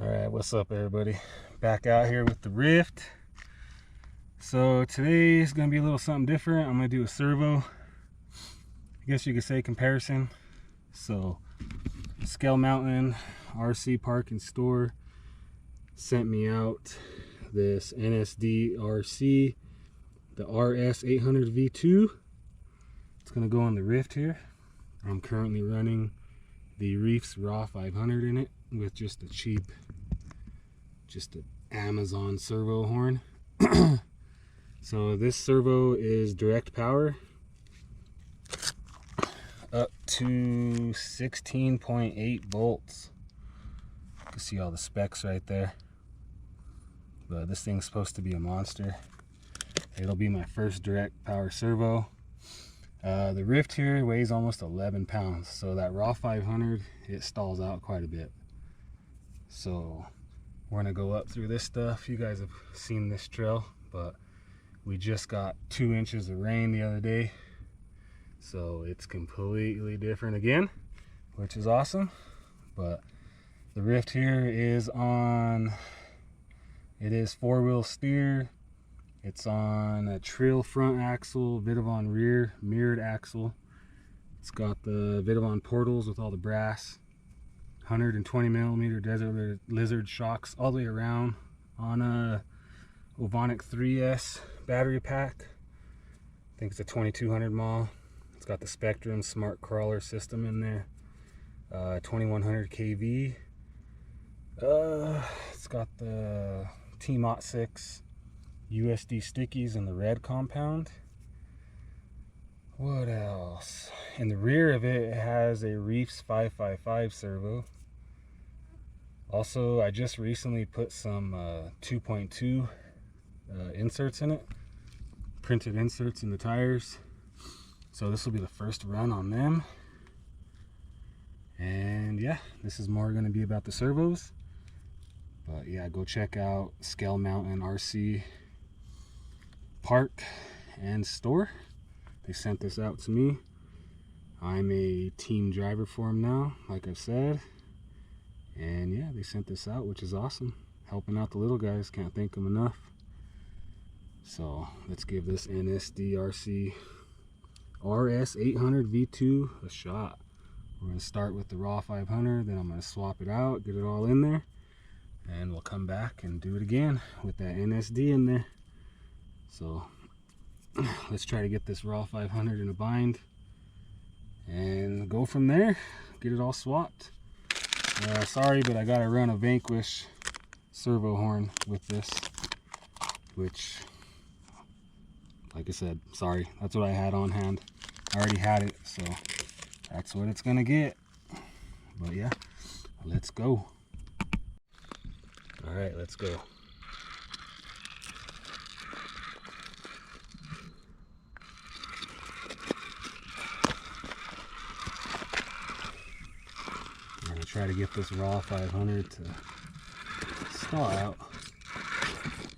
Alright, what's up everybody? Back out here with the Ryft. So today is going to be a little something different. I'm going to do a servo, I guess you could say, comparison. So Scale Mountain RC Park and Store sent me out this Nsdrc, the RS800 V2. It's going to go on the Ryft here. I'm currently running the Ryft's Raw 500 in it with just a cheap, just an Amazon servo horn. So this servo is direct power up to 16.8 volts. You can see all the specs right there. But this thing's supposed to be a monster. It'll be my first direct power servo. The Ryft here weighs almost 11 pounds, so that Raw 500, it stalls out quite a bit. So we're gonna go up through this stuff. You guys have seen this trail, but we just got 2 inches of rain the other day, so it's completely different again, which is awesome. But the Ryft here is on, it is 4-wheel steer. It's on a Trill front axle, Vidavon rear mirrored axle. It's got the Vidavon portals with all the brass, 120mm Desert Lizard shocks all the way around, on a Ovonic 3S battery pack. I think it's a 2200 mAh. It's got the Spectrum smart crawler system in there, 2100 kV. It's got the T-Mot 6 USD stickies in the red compound. What else? In the rear of it, it has a Ryft's 555 servo. Also, I just recently put some 2.2 inserts in it, printed inserts in the tires. So this will be the first run on them. And yeah, this is more going to be about the servos. But yeah, go check out Scale Mountain RC Park and Store. They sent this out to me. I'm a team driver for them now, like I've said. And yeah, they sent this out, which is awesome. Helping out the little guys, can't thank them enough. So let's give this Nsdrc RS800 V2 a shot. We're going to start with the Raw 500, then I'm going to swap it out, get it all in there, and we'll come back and do it again with that NSD in there. So let's try to get this Raw 500 in a bind and go from there, get it all swapped. Sorry, but I gotta run a Vanquish servo horn with this, which, like I said, sorry, that's what I had on hand. I already had it, so that's what it's gonna get. But yeah, let's go. All right, let's go. I'm gonna try to get this Raw 500 to stall out.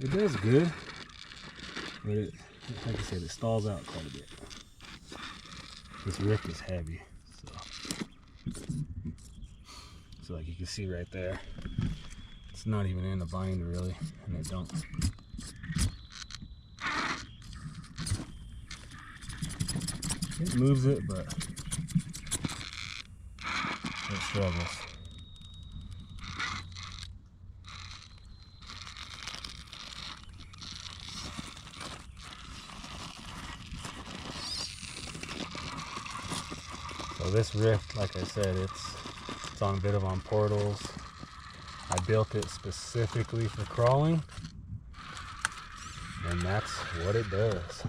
It does good, but it, like I said, it stalls out quite a bit. This Ryft is heavy, so like you can see right there, it's not even in the bind really, and it don't. It moves it, but it struggles. So this Ryft, like I said, it's on Vidavon portals. I built it specifically for crawling, and that's what it does.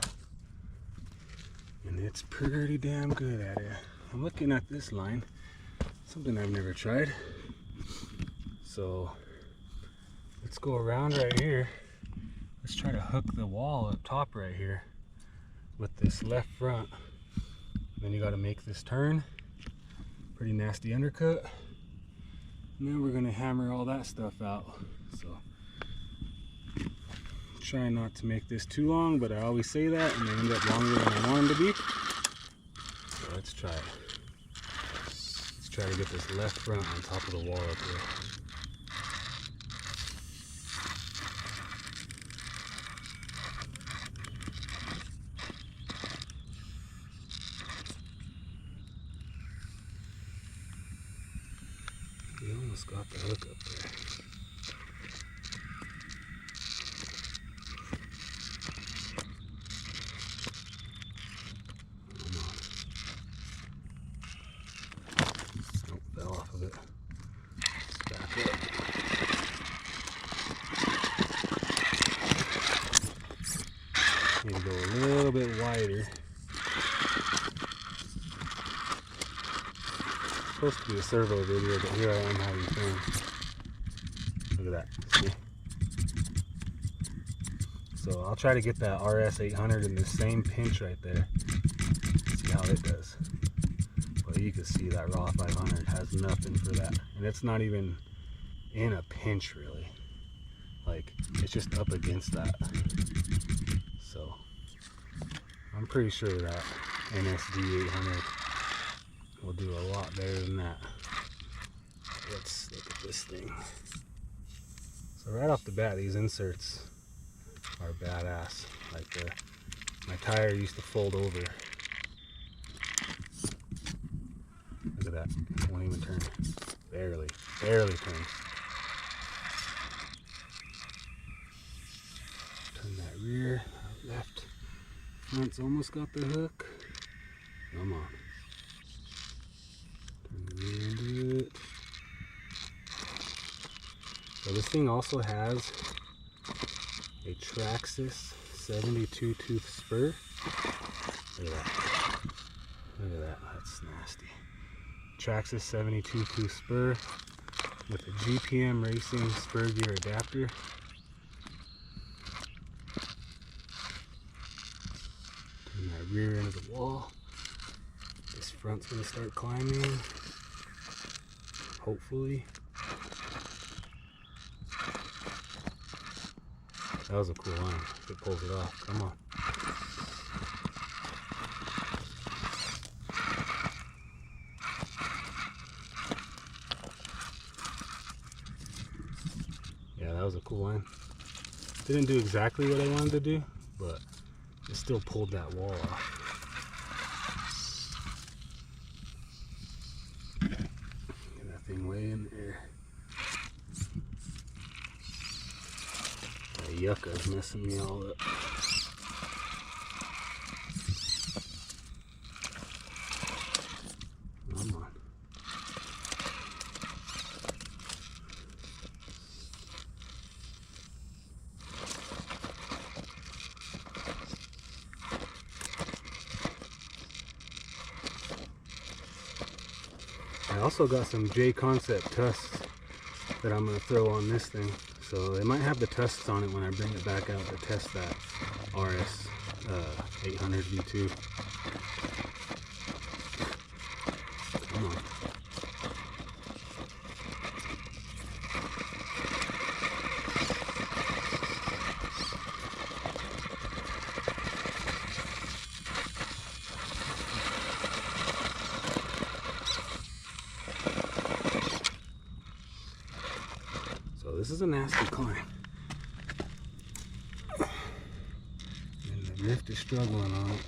And it's pretty damn good at it. I'm looking at this line, something I've never tried. So let's go around right here. Let's try to hook the wall up top right here with this left front. Then you got to make this turn, pretty nasty undercut, and then we're going to hammer all that stuff out. So trying not to make this too long, but I always say that and they end up longer than I want them to be. So let's try it. Let's try to get this left front on top of the wall up here. He almost got the hook up there. Oh, fell off of it. Let's back up. Need to go a little bit wider. Supposed to be a servo video, but here I am having fun. Look at that. See? So I'll try to get that RS800 in the same pinch right there. See how it does. But you can see that raw 500 has nothing for that, and it's not even in a pinch really. Like, it's just up against that. So I'm pretty sure that Nsdrc will do a lot better than that. Let's look at this thing. So right off the bat, these inserts are badass. Like my tire used to fold over. Look at that. It won't even turn. Barely turns. Turn that rear, left. Front's almost got the hook. Come on. Turn the rear into it. So this thing also has a Traxxas 72 tooth spur. Look at that. Look at that. That's nasty. Traxxas 72 tooth spur with a GPM Racing spur gear adapter. Turn that rear into the wall. This front's gonna start climbing. Hopefully. That was a cool line. If it pulls it off. Come on. Yeah, that was a cool line. Didn't do exactly what I wanted to do, but it still pulled that wall off. Get that thing way in there. That yucca's messing me all up. Come on. I also got some J Concept tusks that I'm going to throw on this thing. So they might have the tusks on it when I bring it back out to test that RS800 V2. Come on. So this is a nasty climb. And the Ryft is struggling on it.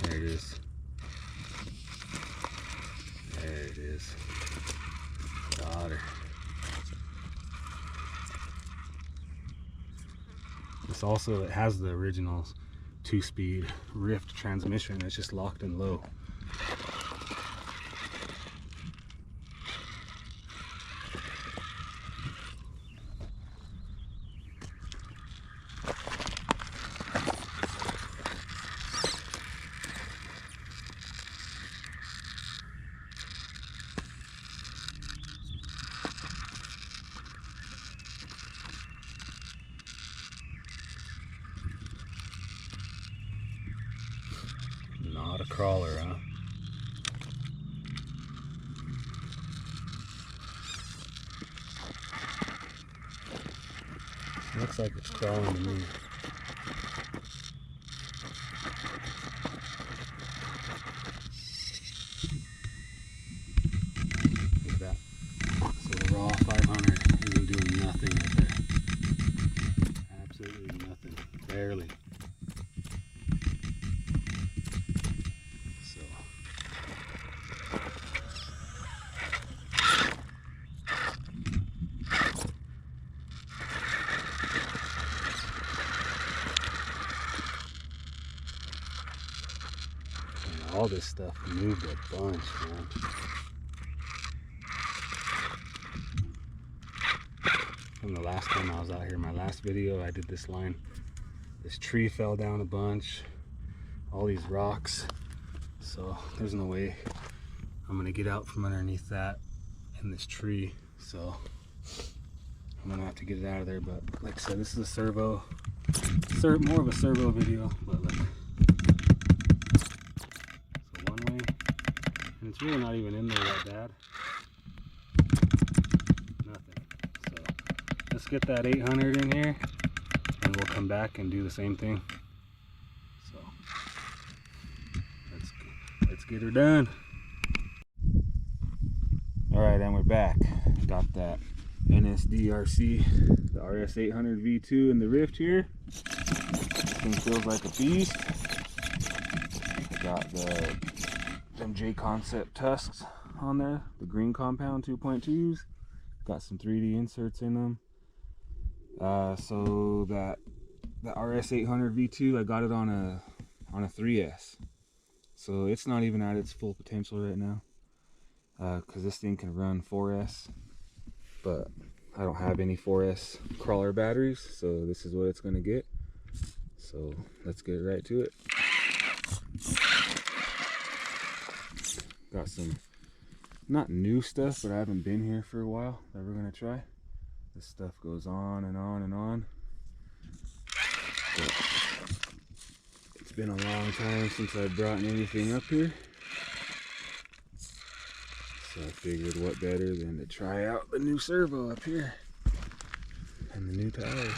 There it is. There it is. Got her. This also, it has the original 2-speed Ryft transmission. It's just locked in low. Not a crawler, huh? Looks like it's crawling to me. Look at that. So the raw 500 isn't doing nothing right there. Absolutely nothing. Barely. All this stuff moved a bunch, man. From the last time I was out here, my last video, I did this line. This tree fell down a bunch. All these rocks. So there's no way I'm gonna get out from underneath that in this tree. So I'm gonna have to get it out of there. But like I said, this is a servo. More of a servo video, but look. So one way, and it's really not even in there that bad. Nothing. So let's get that 800 in here, and we'll come back and do the same thing. So let's get her done. All right, and we're back. Got that Nsdrc, the RS800 V2 in the Ryft here. This thing feels like a beast. I got the J concept tusks on there, the green compound 2.2s. Got some 3D inserts in them. So the RS800 V2, I got it on a 3S. So it's not even at its full potential right now, because this thing can run 4S, but I don't have any 4S crawler batteries, so this is what it's going to get. So let's get right to it. Got some not new stuff, but I haven't been here for a while that we're going to try. This stuff goes on and on and on. But it's been a long time since I've brought anything up here. So I figured what better than to try out the new servo up here and the new tires.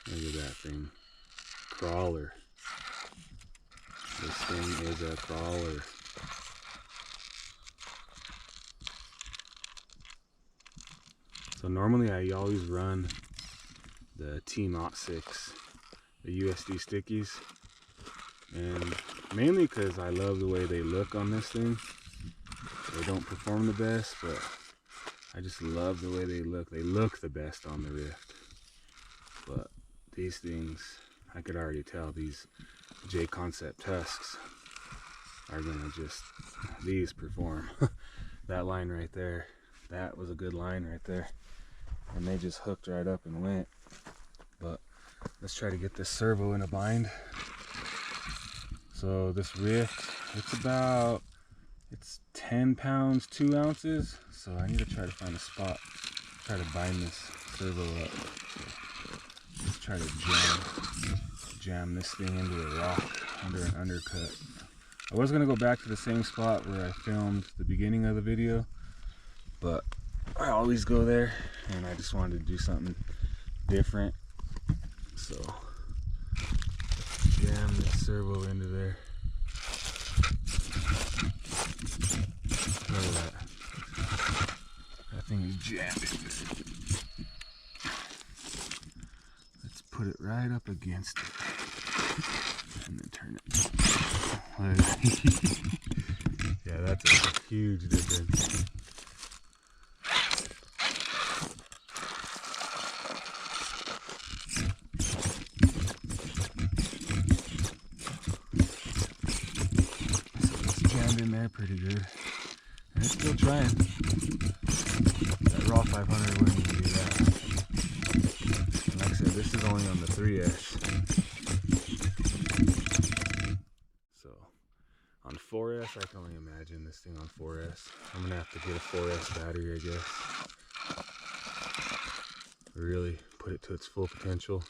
Look at that thing. Crawler. This thing is a crawler. So normally I always run the T-06, the USD stickies. And mainly because I love the way they look on this thing. They don't perform the best, but I just love the way they look. They look the best on the Ryft. But these things, I could already tell these J concept tusks are gonna just, these perform. That line right there, that was a good line right there, and they just hooked right up and went. But let's try to get this servo in a bind. So this Ryft, it's 10 pounds 2 ounces, so I need to try to find a spot, try to bind this servo up. Let's try to jam this thing into a rock under an undercut. I was going to go back to the same spot where I filmed the beginning of the video, but I always go there, and I just wanted to do something different. So let's jam this servo into there. Look at that. That thing is jammed. Put it right up against it and then turn it. Yeah, that's a huge difference. So it's jammed in there pretty good. And it's still trying. That raw 500 wouldn't even do that. Like I said, this is only on the 3S. So on 4S, I can only imagine this thing on 4S. I'm gonna have to get a 4S battery, I guess. Really put it to its full potential.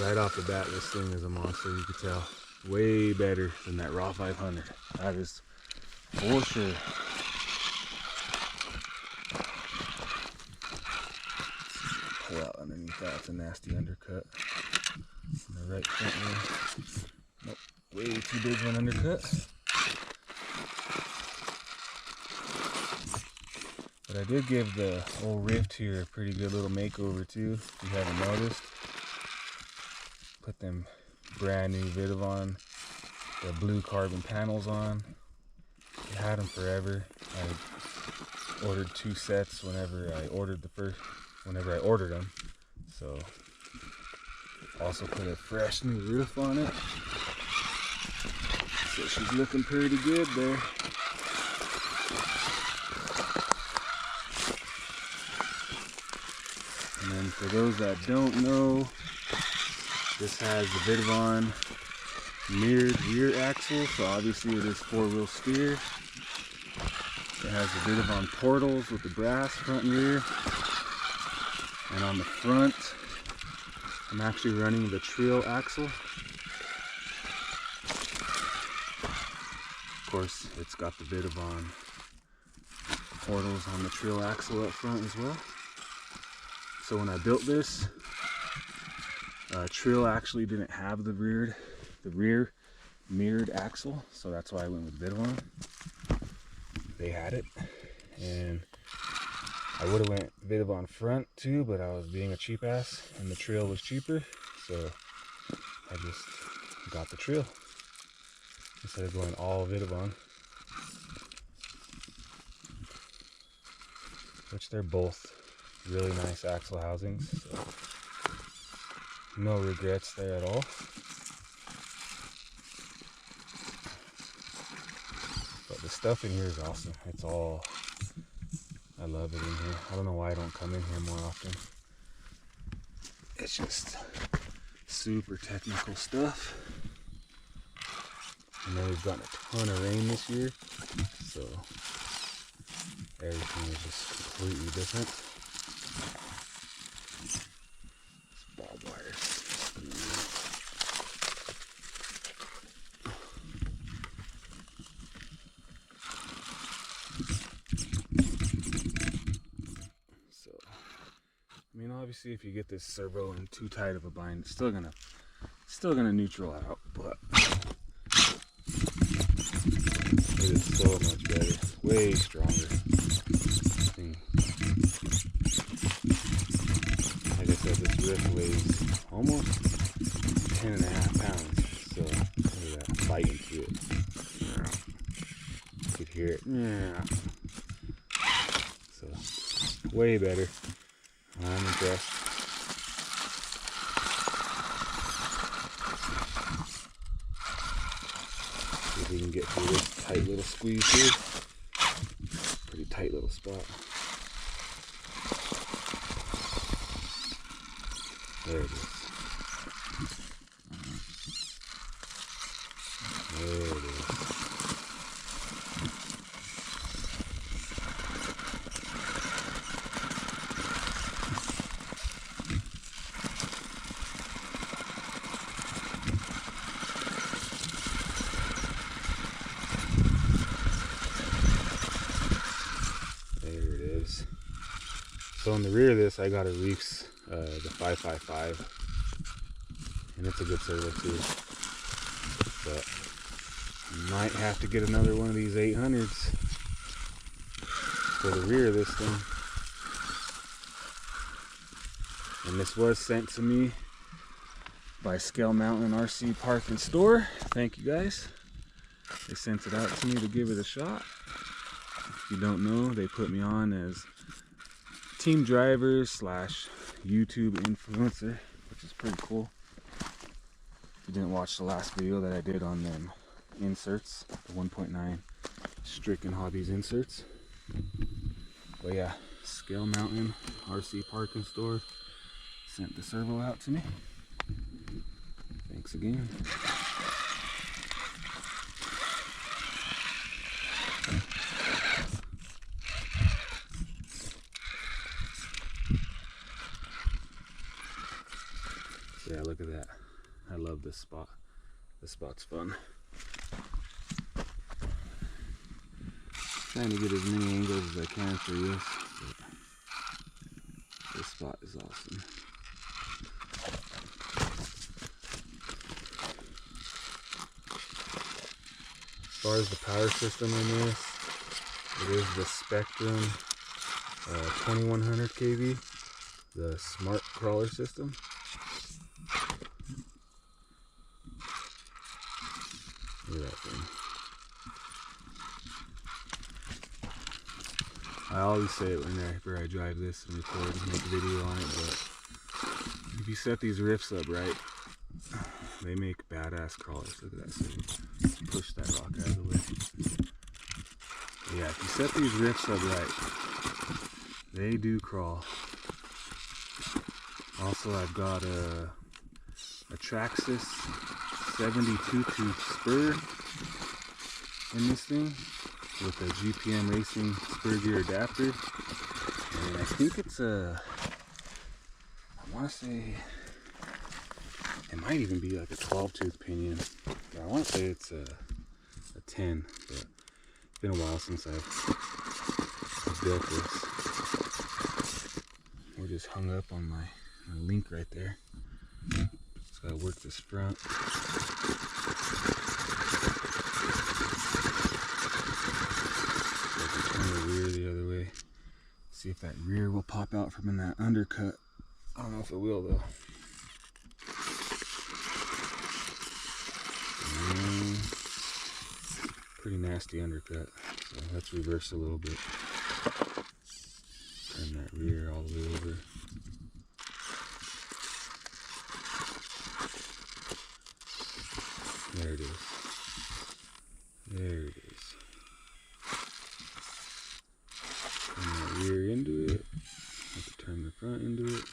Right off the bat, this thing is a monster, you can tell. Way better than that raw 500. That is for sure. Yeah. out underneath that. It's a nasty undercut. In the right front wheel. Nope, way too big of an undercut. But I did give the old Ryft here a pretty good little makeover too, if you haven't noticed. Put them brand new Vidavon, the blue carbon panels on. I had them forever. I ordered 2 sets whenever I ordered them. So also put a fresh new roof on it. So she's looking pretty good there. And then for those that don't know, this has the Vidavon mirrored rear axle, so obviously it is 4-wheel steer. It has the Vidavon portals with the brass front and rear. And on the front, I'm actually running the Trail axle. Of course, it's got the Vidavon portals on the Trail axle up front as well. So when I built this, Trail actually didn't have the rear mirrored axle, so that's why I went with Vidavon. They had it, and I would have went Vidavon front too, but I was being a cheap ass, and the Trail was cheaper, so I just got the Trail instead of going all Vidavon. Which they're both really nice axle housings, so no regrets there at all. But the stuff in here is awesome. It's all, I love it in here. I don't know why I don't come in here more often. It's just super technical stuff. And then we've gotten a ton of rain this year, so everything is just completely different. Barbed wire. So, I mean, obviously, if you get this servo in too tight of a bind, it's still gonna neutral out, but it is so much better, way stronger. Like I said, this Ryft weighs almost 10.5 pounds, so look at that, bite into it. You could hear it. So, way better. I'm impressed. See if we can get through this tight little squeeze here. Pretty tight little spot. There it is. There it is. There it is. So in the rear of this, I got a Ryft, the 555, and it's a good servo too. But might have to get another one of these 800s for the rear of this thing. And this was sent to me by Scale Mountain RC Park and Store. Thank you guys. They sent it out to me to give it a shot. If you don't know, they put me on as team driver / YouTube influencer, which is pretty cool. If you didn't watch the last video that I did on them inserts, the 1.9 Stricken Hobbies inserts. But yeah, Scale Mountain RC Park and Store sent the servo out to me. Thanks again. Yeah, look at that. I love this spot. This spot's fun. Trying to get as many angles as I can for you. This spot is awesome. As far as the power system in this, it is the Spectrum 2100 kV, the smart crawler system. Look at that thing. I always say it whenever I drive this and record and make a video on it, but if you set these Ryfts up right, they make badass crawlers. Look at that thing. Push that rock out of the way. Yeah, if you set these Ryfts up right, they do crawl. Also, I've got a Traxxas 72 tooth spur in this thing with a GPM Racing spur gear adapter, and I think it's a, I want to say it might even be like a 12 tooth pinion, but I want to say it's a 10, but it's been a while since I've built this. We're just hung up on my link right there. Just gotta work this front. Turn the rear the other way. See if that rear will pop out from in that undercut. I don't know if it will though. Pretty nasty undercut. So let's reverse a little bit. Turn that rear all the way over. There it is. There it is. Turn that rear into it. Have to turn the front into it.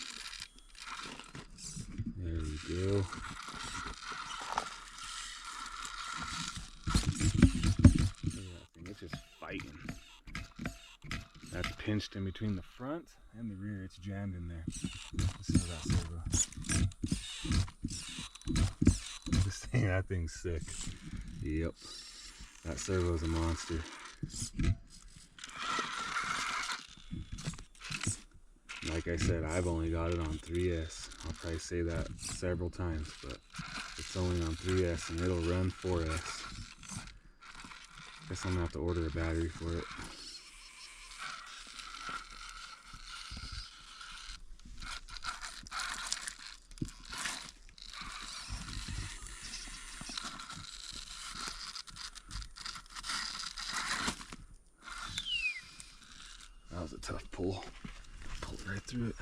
There we go. It's just fighting. That's pinched in between the front and the rear. It's jammed in there. Listen to that servo. That thing's sick. Yep. That servo's a monster. Like I said, I've only got it on 3S. I'll probably say that several times, but it's only on 3S and it'll run 4S. Guess I'm gonna have to order a battery for it. That was a tough pull. Pulled right through it.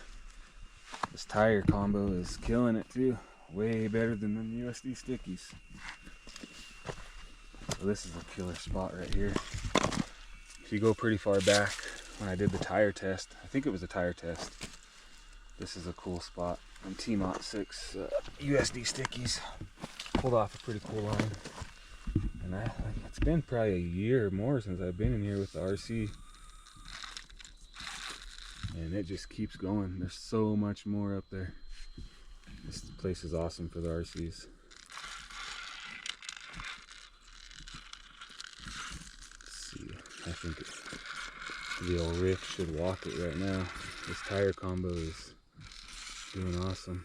This tire combo is killing it too. Way better than them USD stickies. So this is a killer spot right here. If you go pretty far back when I did the tire test, I think it was a tire test, this is a cool spot. On T-Mont 6 USD stickies. Pulled off a pretty cool line. And it's been probably a year or more since I've been in here with the RC. And it just keeps going. There's so much more up there. This place is awesome for the RCs. Let's see. I think the old Ryft should walk it right now. This tire combo is doing awesome.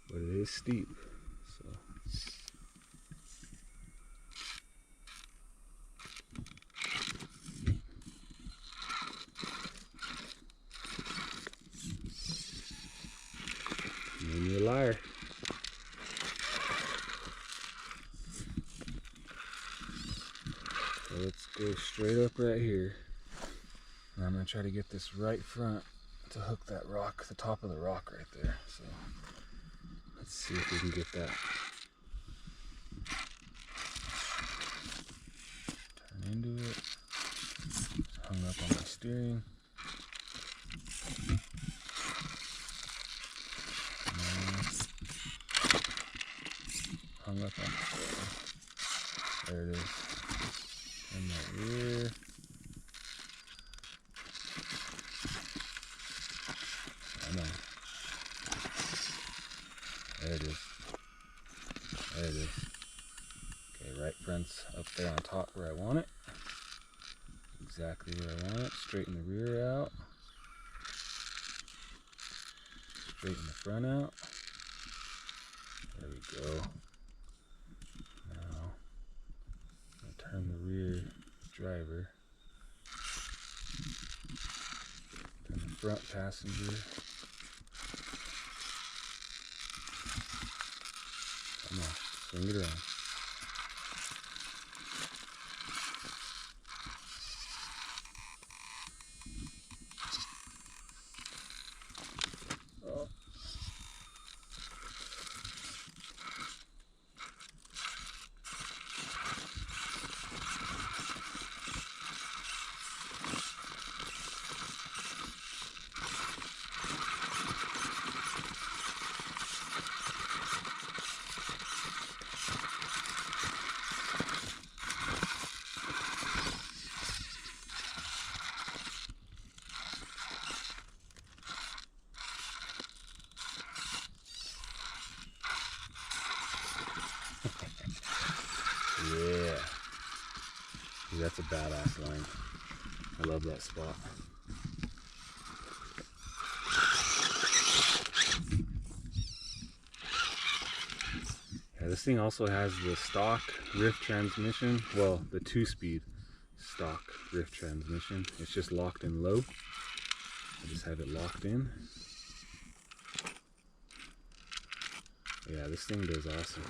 But it is steep. So. Made me a liar. So let's go straight up right here. And I'm going to try to get this right front to hook that rock, the top of the rock right there. So let's see if we can get that. Turn into it. Hung up on my steering. Hung up on the steering. There it is. And that rear. I know. There it is. There it is. Okay, right front's up there on top where I want it. exactly where I want it. Straighten the rear out. Straighten the front out. There we go. Now, I'll turn the rear driver. Turn the front passenger. Come on, swing it around. Oh. Yeah. Dude, that's a badass line. I love that spot. Yeah, this thing also has the stock Ryft transmission. Well, the 2-speed stock Ryft transmission. It's just locked in low. I just have it locked in. Yeah, this thing does awesome.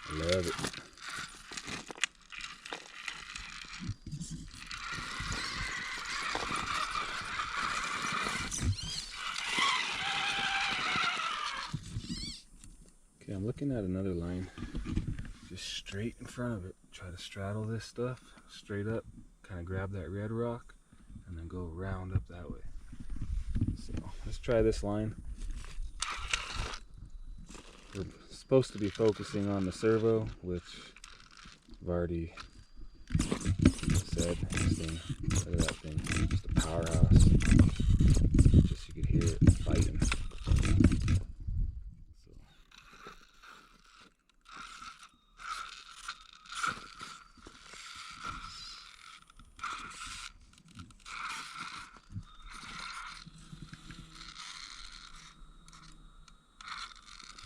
I love it. Okay, I'm looking at another line just straight in front of it. Try to straddle this stuff straight up, kind of grab that red rock, and then go round up that way. So let's try this line. We're supposed to be focusing on the servo, which I've already said. This thing, look at that thing, just a powerhouse. Just you could hear it fighting.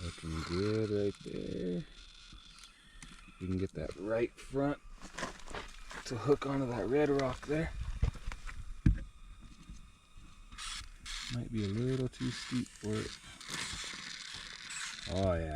Looking good right there. You can get that right front to hook onto that red rock there. Might be a little too steep for it. Oh yeah.